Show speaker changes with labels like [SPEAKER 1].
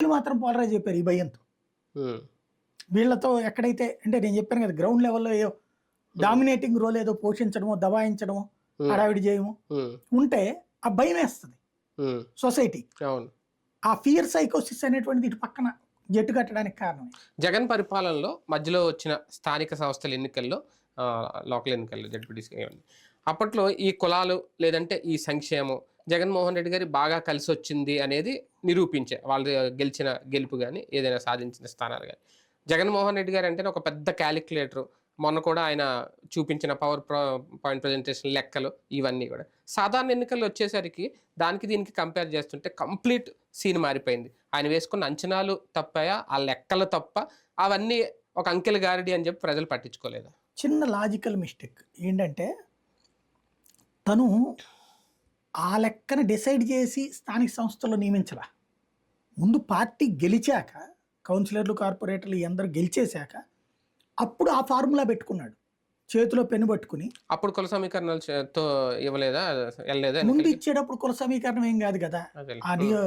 [SPEAKER 1] వీళ్ళు మాత్రం పోలరైజ్ అయిపోయారు ఈ భయంతో.
[SPEAKER 2] ఉమ్,
[SPEAKER 1] వీళ్ళతో ఎక్కడైతే అంటే నేను చెప్పాను కదా గ్రౌండ్ లెవెల్‌లో డామినేటింగ్ రోల్ ఏదో పోషించడమో, దబాయించడమో,
[SPEAKER 2] ఉమ్,
[SPEAKER 1] హడావిడి చేయడమో
[SPEAKER 2] ఉమ్,
[SPEAKER 1] ఉంటే ఆ భయమేస్తది
[SPEAKER 2] ఉమ్,
[SPEAKER 1] సొసైటీ.
[SPEAKER 2] అవును.
[SPEAKER 1] ఆ ఫియర్ సైకోసిస్ అనేటువంటిది ఇటు పక్కన జట్టు కట్టడానికి కారణమే.
[SPEAKER 2] జగన్ పరిపాలనలో మధ్యలో వచ్చిన స్థానిక సంస్థల ఎన్నికల్లో లోకల్ ఎన్నికల్లో జడ్పీటీసీ ఇవన్నీ అప్పట్లో ఈ కులాలు లేదంటే ఈ సంక్షేమం జగన్మోహన్ రెడ్డి గారి బాగా కలిసి వచ్చింది అనేది నిరూపించే వాళ్ళు గెలిచిన గెలుపు కానీ ఏదైనా సాధించిన స్థానాలు కానీ జగన్మోహన్ రెడ్డి గారు అంటే ఒక పెద్ద క్యాలిక్యులేటర్. మొన్న కూడా ఆయన చూపించిన పాయింట్ ప్రజెంటేషన్ లెక్కలు ఇవన్నీ కూడా సాధారణ ఎన్నికల్లో వచ్చేసరికి దానికి దీనికి కంపేర్ చేస్తుంటే కంప్లీట్ సీన్ మారిపోయింది. ఆయన వేసుకున్న అంచనాలు తప్పాయా, ఆ లెక్కలు తప్ప, అవన్నీ ఒక అంకెల గారడి అని చెప్పి ప్రజలు పట్టించుకోలేదా?
[SPEAKER 1] చిన్న లాజికల్ మిస్టేక్ ఏంటంటే తను ఆ లెక్కన డిసైడ్ చేసి స్థానిక సంస్థల్లో నియమించలా. ముందు పార్టీ గెలిచాక కౌన్సిలర్లు, కార్పొరేటర్లు అందరూ గెలిచేశాక అప్పుడు ఆ ఫార్ములా పెట్టుకున్నాడు. చేతిలో పెన్ను పట్టుకుని
[SPEAKER 2] అప్పుడు కుల సమీకరణలతో ఇవ్వలేదా, వెళ్ళలేదా
[SPEAKER 1] ముందు
[SPEAKER 2] ఎన్నికలకి?
[SPEAKER 1] ఇచ్చేటప్పుడు కుల సమీకరణం ఏం కాదు కదా.
[SPEAKER 2] అదే.
[SPEAKER 1] ఆ నియో